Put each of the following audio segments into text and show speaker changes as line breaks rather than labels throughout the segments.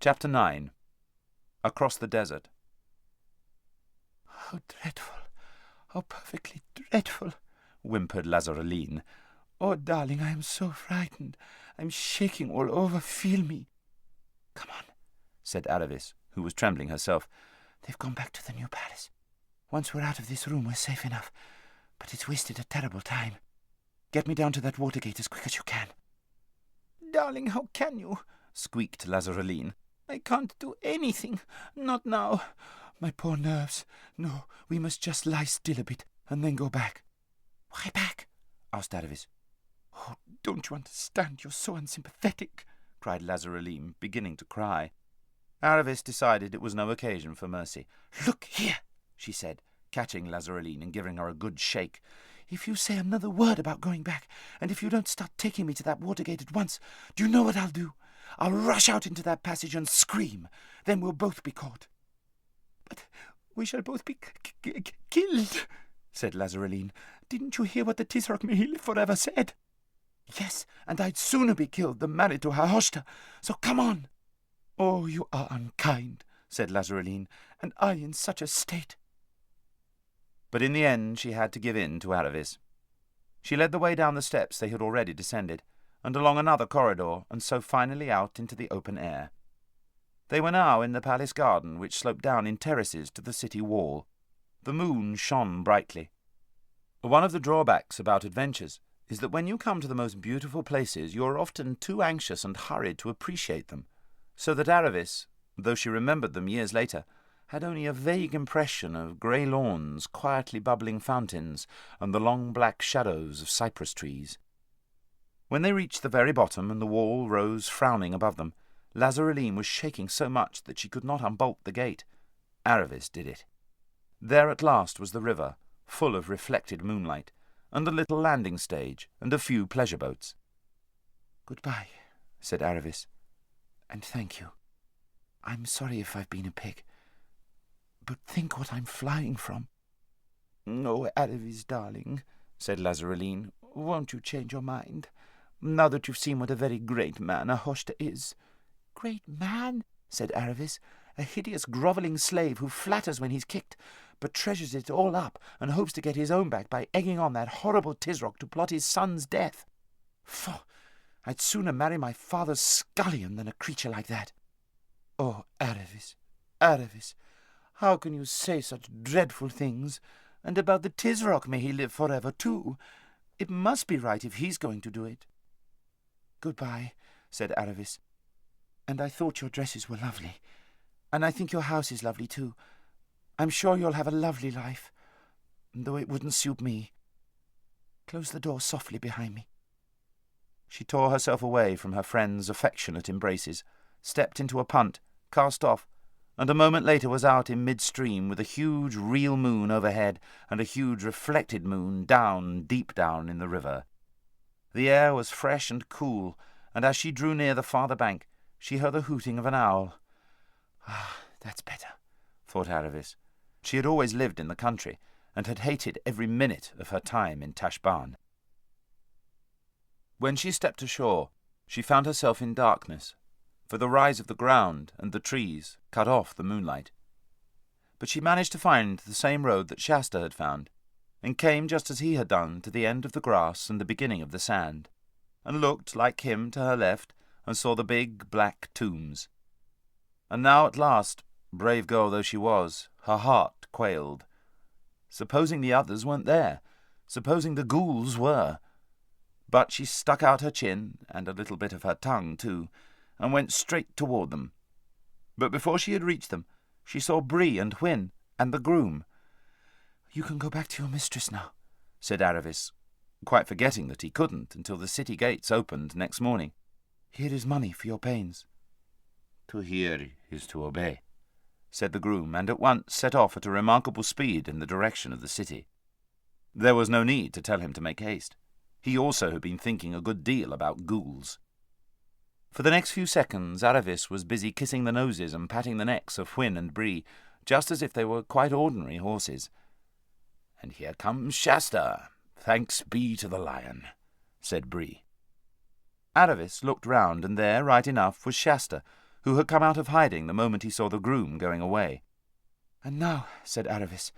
Chapter 9. Across the Desert.
"How dreadful! How perfectly dreadful!" whimpered Lazareline. "Oh, darling, I am so frightened. I'm shaking all over. Feel me."
"Come on," said Aravis, who was trembling herself.
"They've gone back to the new palace. Once we're out of this room, we're safe enough. But it's wasted a terrible time. Get me down to that water gate as quick as you can." "Darling, how can you?" squeaked Lazareline. "I can't do anything. Not now. My poor nerves. No, we must just lie still a bit, and then go back."
"Why back?" asked Aravis.
"Oh, don't you understand? You're so unsympathetic,"
cried Lazareline, beginning to cry. Aravis decided it was no occasion for mercy.
"Look here," she said, catching Lazareline and giving her a good shake. "If you say another word about going back, and if you don't start taking me to that water gate at once, do you know what I'll do? I'll rush out into that passage and scream. Then we'll both be caught." "But we shall both be killed," said Lazareline. "Didn't you hear what the Tisroc may he live forever said?" "Yes, and I'd sooner be killed than married to her Hoshta. So come on." "Oh, you are unkind," said Lazareline, "and I in such a state."
But in the end she had to give in to Aravis. She led the way down the steps they had already descended, and along another corridor, and so finally out into the open air. They were now in the palace garden, which sloped down in terraces to the city wall. The moon shone brightly. One of the drawbacks about adventures is that when you come to the most beautiful places you are often too anxious and hurried to appreciate them, so that Aravis, though she remembered them years later, had only a vague impression of grey lawns, quietly bubbling fountains, and the long black shadows of cypress trees. When they reached the very bottom and the wall rose frowning above them, Lazareline was shaking so much that she could not unbolt the gate. Aravis did it. There at last was the river, full of reflected moonlight, and a little landing stage, and a few pleasure boats.
"Goodbye," said Aravis, "and thank you. I'm sorry if I've been a pig. But think what I'm flying from." "Oh, Aravis, darling," said Lazareline, "won't you change your mind, now that you've seen what a very great man a Hoshta is?" "Great man?" said Aravis. "A hideous grovelling slave who flatters when he's kicked, but treasures it all up and hopes to get his own back by egging on that horrible Tisroc to plot his son's death. Pho! I'd sooner marry my father's scullion than a creature like that." "Oh, Aravis, Aravis, how can you say such dreadful things? And about the Tisroc, may he live forever, too. It must be right if he's going to do it." "Goodbye," said Aravis. "And I thought your dresses were lovely. And I think your house is lovely, too. I'm sure you'll have a lovely life, though it wouldn't suit me. Close the door softly behind me."
She tore herself away from her friend's affectionate embraces, stepped into a punt, cast off, and a moment later was out in mid-stream with a huge real moon overhead and a huge reflected moon deep down in the river. The air was fresh and cool, and as she drew near the farther bank, she heard the hooting of an owl.
"Ah, that's better,"
thought Aravis. She had always lived in the country, and had hated every minute of her time in Tashbaan. When she stepped ashore, she found herself in darkness, for the rise of the ground and the trees cut off the moonlight. But she managed to find the same road that Shasta had found, and came just as he had done to the end of the grass and the beginning of the sand, and looked, like him, to her left, and saw the big black tombs. And now at last, brave girl though she was, her heart quailed. Supposing the others weren't there? Supposing the ghouls were? But she stuck out her chin, and a little bit of her tongue too, and went straight toward them. But before she had reached them, she saw Bree and Hwin, and the groom.
"You can go back to your mistress now,"
said Aravis, quite forgetting that he couldn't until the city gates opened next morning.
"Here is money for your pains."
"To hear is to obey," said the groom, and at once set off at a remarkable speed in the direction of the city. There was no need to tell him to make haste. He also had been thinking a good deal about ghouls. For the next few seconds Aravis was busy kissing the noses and patting the necks of Hwin and Bree, just as if they were quite ordinary horses. "And here comes Shasta, thanks be to the lion," said Bree. Aravis looked round, and there, right enough, was Shasta, who had come out of hiding the moment he saw the groom going away.
"And now," said Aravis,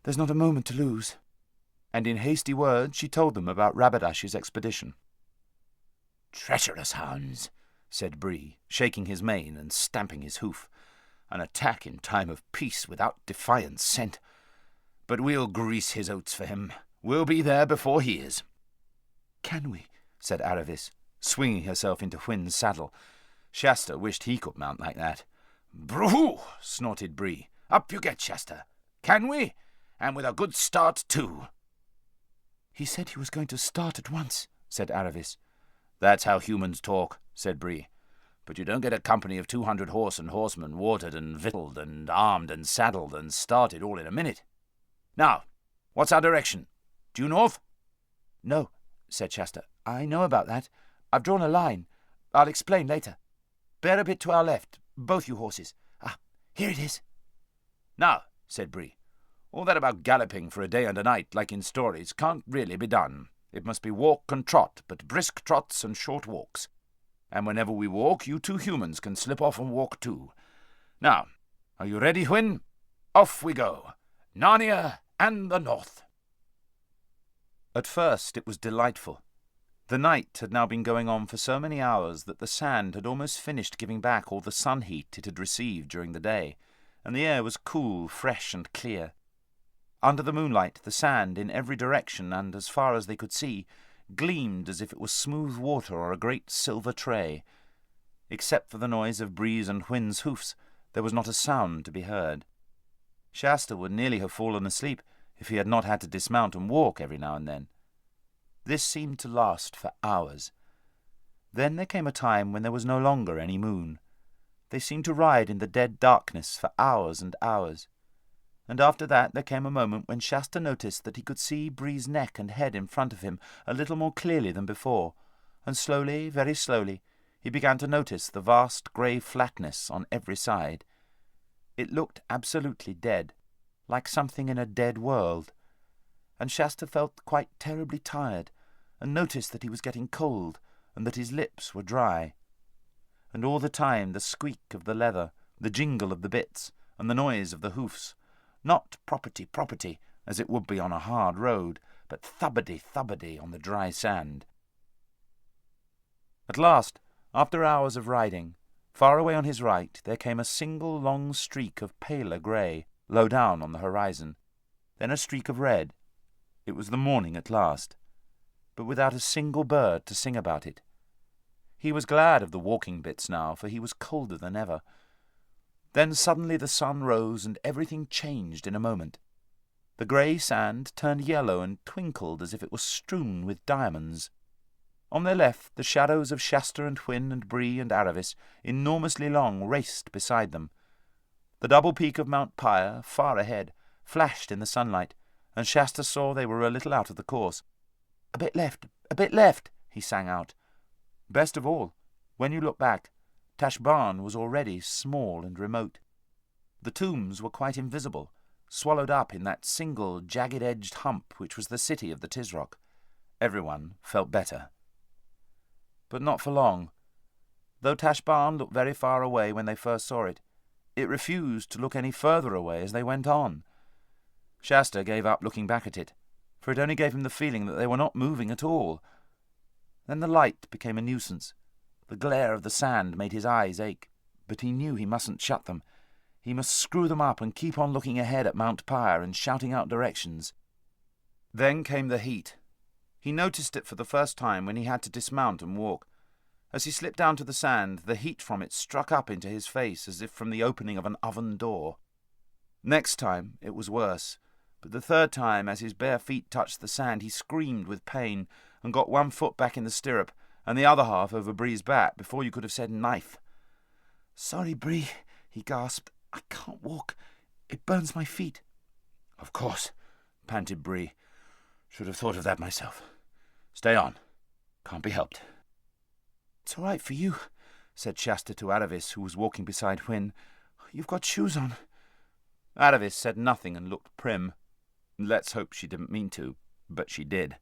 "there's not a moment to lose."
And in hasty words she told them about Rabadash's expedition.
"Treacherous hounds," said Bree,
shaking his mane and stamping his hoof. "An attack in time of peace without defiance sent. But we'll grease his oats for him. We'll be there before he is."
"Can we?"
said Aravis, swinging herself into Hwin's saddle. Shasta wished he could mount like that. "Broo!" snorted Bree. "Up you get, Shasta. Can we? And with a good start, too."
"He said he was going to start at once," said Aravis.
"That's how humans talk," said Bree. "But you don't get a company of 200 horse and horsemen watered and victualled and armed and saddled and started all in a minute. Now, what's our direction? Due north?"
"No," said Shasta. "I know about that. I've drawn a line. I'll explain later. Bear a bit to our left, both you horses. Ah, here it is."
"Now," said Bree, "all that about galloping for a day and a night, like in stories, can't really be done. It must be walk and trot, but brisk trots and short walks. And whenever we walk, you two humans can slip off and walk too. Now, are you ready, Hwin? Off we go. Narnia and the North." At first it was delightful. The night had now been going on for so many hours that the sand had almost finished giving back all the sun heat it had received during the day, and the air was cool, fresh, and clear. Under the moonlight, the sand, in every direction and as far as they could see, gleamed as if it was smooth water or a great silver tray. Except for the noise of Bree's and Hwin's hoofs, there was not a sound to be heard. Shasta would nearly have fallen asleep if he had not had to dismount and walk every now and then. This seemed to last for hours. Then there came a time when there was no longer any moon. They seemed to ride in the dead darkness for hours and hours. And after that there came a moment when Shasta noticed that he could see Bree's neck and head in front of him a little more clearly than before, and slowly, very slowly, he began to notice the vast grey flatness on every side. It looked absolutely dead, like something in a dead world, and Shasta felt quite terribly tired, and noticed that he was getting cold, and that his lips were dry. And all the time the squeak of the leather, the jingle of the bits, and the noise of the hoofs, not property, as it would be on a hard road, but thubbity on the dry sand. At last, after hours of riding, far away on his right there came a single long streak of paler grey, low down on the horizon, then a streak of red. It was the morning at last, but without a single bird to sing about it. He was glad of the walking bits now, for he was colder than ever. Then suddenly the sun rose and everything changed in a moment. The grey sand turned yellow and twinkled as if it was strewn with diamonds. On their left the shadows of Shasta and Hwin and Bree and Aravis, enormously long, raced beside them. The double peak of Mount Pyre, far ahead, flashed in the sunlight, and Shasta saw they were a little out of the course. "A bit left," he sang out. Best of all, when you look back, Tashbaan was already small and remote. The tombs were quite invisible, swallowed up in that single jagged-edged hump which was the city of the Tisroc. Everyone felt better. But not for long. Though Tashbaan looked very far away when they first saw it, it refused to look any further away as they went on. Shasta gave up looking back at it, for it only gave him the feeling that they were not moving at all. Then the light became a nuisance. The glare of the sand made his eyes ache, but he knew he mustn't shut them. He must screw them up and keep on looking ahead at Mount Pyre and shouting out directions. Then came the heat. He noticed it for the first time when he had to dismount and walk. As he slipped down to the sand, the heat from it struck up into his face as if from the opening of an oven door. Next time it was worse, but the third time, as his bare feet touched the sand, he screamed with pain and got one foot back in the stirrup and the other half over Bree's back before you could have said knife. "Sorry, Bree," he gasped. "I can't walk. It burns my feet." "Of course," panted Bree. "Should have thought of that myself. Stay on. Can't be helped." "It's all right for you," said Shasta to Aravis, who was walking beside Hwin. "You've got shoes on." Aravis said nothing and looked prim. Let's hope she didn't mean to, but she did.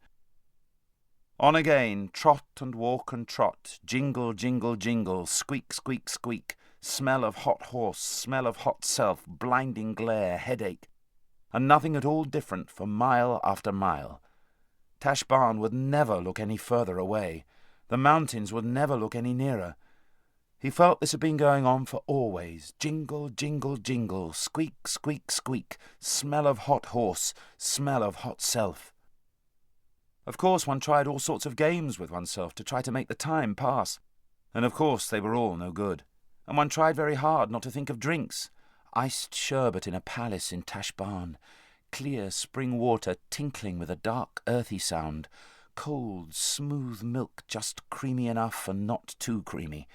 On again, trot and walk and trot, jingle, jingle, jingle, squeak, squeak, squeak, Smell of hot horse, smell of hot self, blinding glare, headache, and nothing at all different for mile after mile. Tashbaan would never look any further away. The mountains would never look any nearer. He felt this had been going on for always. Jingle, jingle, jingle, squeak, squeak, squeak, smell of hot horse, smell of hot self. Of course, one tried all sorts of games with oneself to try to make the time pass, and of course they were all no good. And one tried very hard not to think of drinks. Iced sherbet in a palace in Tashbaan, clear spring water tinkling with a dark, earthy sound, cold, smooth milk just creamy enough and not too creamy.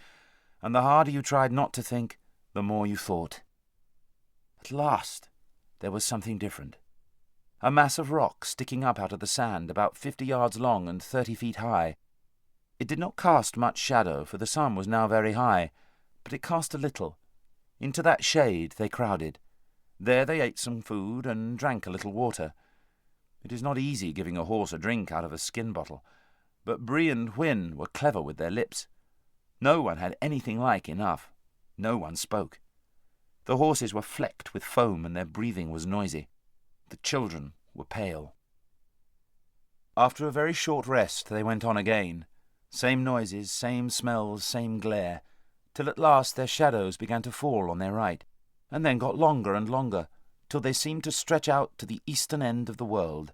And the harder you tried not to think, the more you thought. At last, there was something different. A mass of rock sticking up out of the sand, about 50 yards long and 30 feet high. It did not cast much shadow, for the sun was now very high, but it cast a little. Into that shade they crowded. There they ate some food and drank a little water. It is not easy giving a horse a drink out of a skin bottle, but Bree and Hwin were clever with their lips. No one had anything like enough. No one spoke. The horses were flecked with foam and their breathing was noisy. The children were pale. After a very short rest they went on again. Same noises, same smells, same glare, till at last their shadows began to fall on their right, and then got longer and longer, till they seemed to stretch out to the eastern end of the world.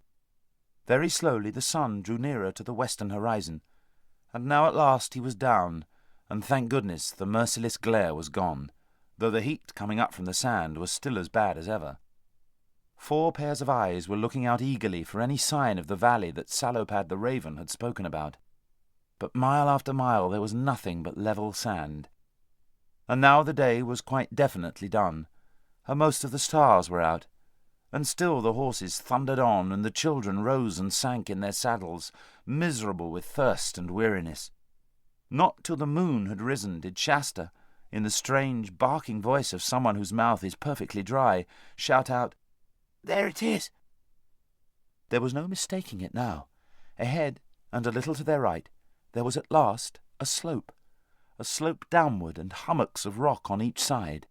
Very slowly the sun drew nearer to the western horizon, and now at last he was down, and thank goodness the merciless glare was gone, though the heat coming up from the sand was still as bad as ever. 4 pairs of eyes were looking out eagerly for any sign of the valley that Salopad the raven had spoken about. But mile after mile there was nothing but level sand. And now the day was quite definitely done, and most of the stars were out, and still the horses thundered on, and the children rose and sank in their saddles, miserable with thirst and weariness. Not till the moon had risen did Shasta, in the strange, barking voice of someone whose mouth is perfectly dry, shout out, "There it is!" There was no mistaking it now. Ahead, and a little to their right, there was at last a slope downward and hummocks of rock on each side.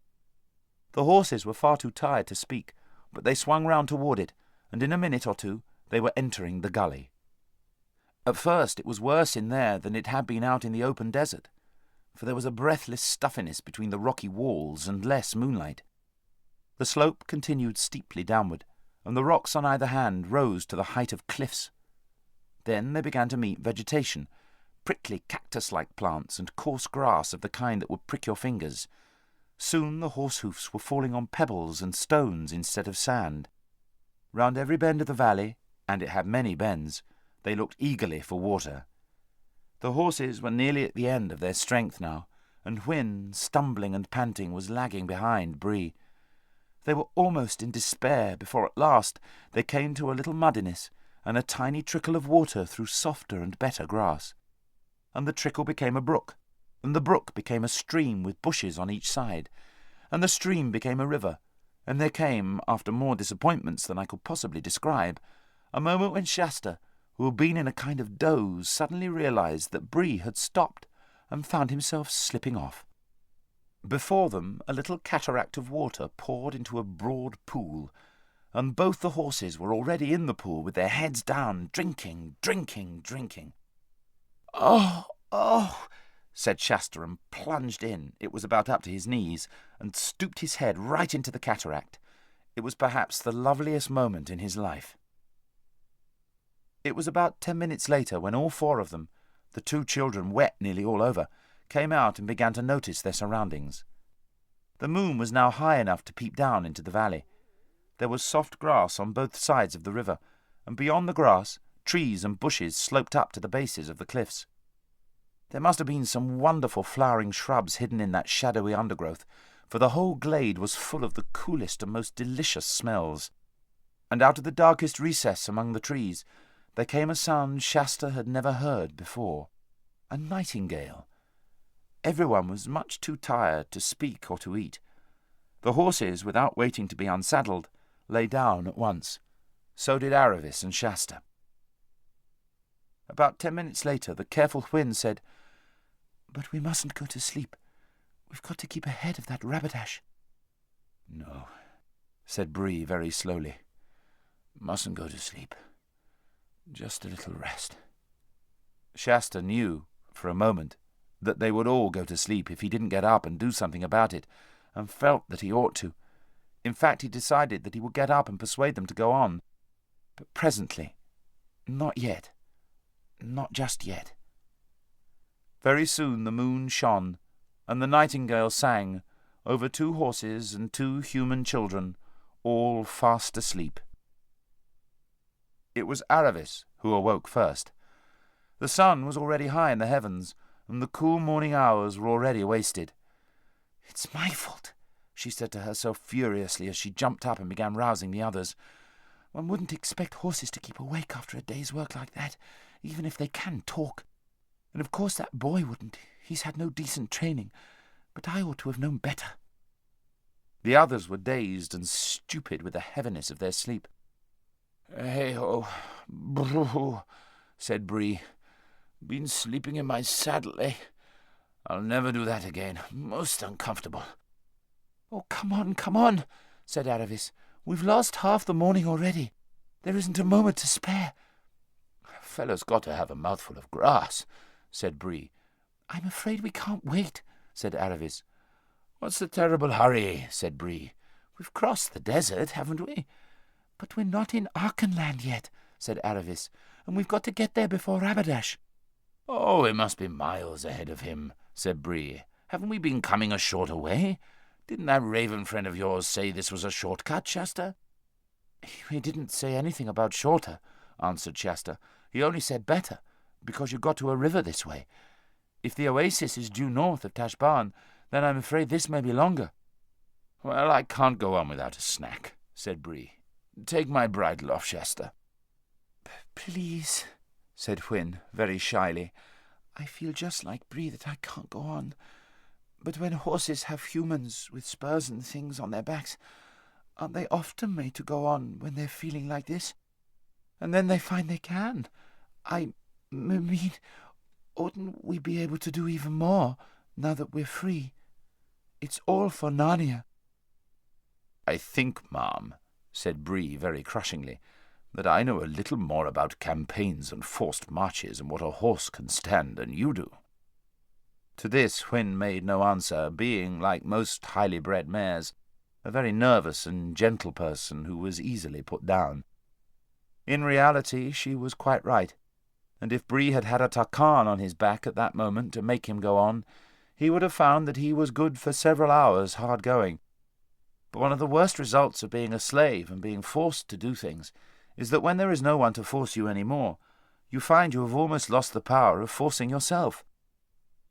The horses were far too tired to speak, but they swung round toward it, and in a minute or two they were entering the gully. At first it was worse in there than it had been out in the open desert, for there was a breathless stuffiness between the rocky walls and less moonlight. The slope continued steeply downward, and the rocks on either hand rose to the height of cliffs. Then they began to meet vegetation, prickly cactus-like plants and coarse grass of the kind that would prick your fingers. Soon the horse hoofs were falling on pebbles and stones instead of sand. Round every bend of the valley, and it had many bends, they looked eagerly for water. The horses were nearly at the end of their strength now, and Hwin, stumbling and panting, was lagging behind Bree. They were almost in despair before at last they came to a little muddiness and a tiny trickle of water through softer and better grass. And the trickle became a brook, and the brook became a stream with bushes on each side, and the stream became a river, and there came, after more disappointments than I could possibly describe, a moment when Shasta, who had been in a kind of doze, suddenly realized that Bree had stopped and found himself slipping off. Before them a little cataract of water poured into a broad pool, and both the horses were already in the pool with their heads down, drinking, drinking, drinking. "Oh, oh!" said Shasta, and plunged in. It was about up to his knees, and stooped his head right into the cataract. It was perhaps the loveliest moment in his life. It was about 10 minutes later when all 4 of them, the 2 children wet nearly all over, came out and began to notice their surroundings. The moon was now high enough to peep down into the valley. There was soft grass on both sides of the river, and beyond the grass, trees and bushes sloped up to the bases of the cliffs. There must have been some wonderful flowering shrubs hidden in that shadowy undergrowth, for the whole glade was full of the coolest and most delicious smells. And out of the darkest recess among the trees there came a sound Shasta had never heard before, a nightingale. Everyone was much too tired to speak or to eat. The horses, without waiting to be unsaddled, lay down at once. So did Aravis and Shasta. About 10 minutes later the careful Hwin said, "But we mustn't go to sleep.
We've got to keep ahead of that rabbitash.
No, said Bree very slowly. Mustn't go to sleep. Just a little rest. Shasta knew, for a moment, that they would all go to sleep if he didn't get up and do something about it, and felt that he ought to. In fact, he decided that he would get up and persuade them to go on. But presently. Not yet. Not just yet. Very soon the moon shone, and the nightingale sang over 2 horses and 2 human children, all fast asleep. It was Aravis who awoke first. The sun was already high in the heavens, and the cool morning hours were already wasted. "It's my fault," she said to herself furiously as she jumped up and began rousing the others. "One wouldn't expect horses to keep awake after a day's work like that, even if they can talk. And of course that boy wouldn't. He's had no decent training, but I ought to have known better." The others were dazed and stupid with the heaviness of their sleep. "Hey-ho, brrr," said Bree. "Been sleeping in my saddle, eh? I'll never do that again. Most uncomfortable." "Oh, come on," said Aravis. "We've lost half the morning already. There isn't a moment to spare." "A fellow's got to have a mouthful of grass," said Bree. "I'm afraid we can't wait," said Aravis. "What's the terrible hurry?" said Bree. "We've crossed the desert, haven't we?" "But we're not in Archenland yet," said Aravis, "and we've got to get there before Rabadash." "Oh, it must be miles ahead of him," said Bree. "Haven't we been coming a shorter way? Didn't that raven friend of yours say this was a shortcut, Shasta?" "He didn't say anything about shorter," answered Shasta. "He only said better, because you got to a river this way. If the oasis is due north of Tashbaan, then I'm afraid this may be longer." "Well, I can't go on without a snack," said Bree. "Take my bridle off, Shasta." "Please," said Hwin, very shyly. "I feel just like Bree that I can't go on. But when horses have humans with spurs and things on their backs, aren't they often made to go on when they're feeling like this? And then they find they can. I mean, oughtn't we be able to do even more now that we're free? It's all for Narnia." "I think, ma'am," said Bree very crushingly, "that I know a little more about campaigns and forced marches and what a horse can stand than you do." To this Hwin made no answer, being, like most highly bred mares, a very nervous and gentle person who was easily put down. In reality she was quite right, and if Bree had had a Tarkan on his back at that moment to make him go on, he would have found that he was good for several hours hard going. But one of the worst results of being a slave and being forced to do things is that when there is no one to force you any more, you find you have almost lost the power of forcing yourself.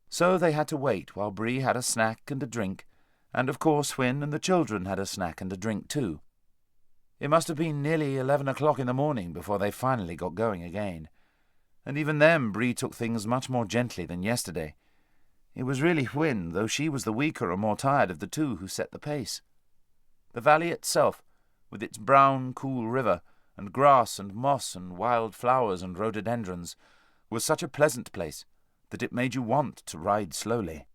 So they had to wait while Bree had a snack and a drink, and of course Hwin and the children had a snack and a drink too. It must have been nearly 11 o'clock in the morning before they finally got going again, and even then Bree took things much more gently than yesterday. It was really Hwin, though she was the weaker and more tired of the two, who set the pace. The valley itself, with its brown, cool river, and grass and moss and wild flowers and rhododendrons, was such a pleasant place that it made you want to ride slowly.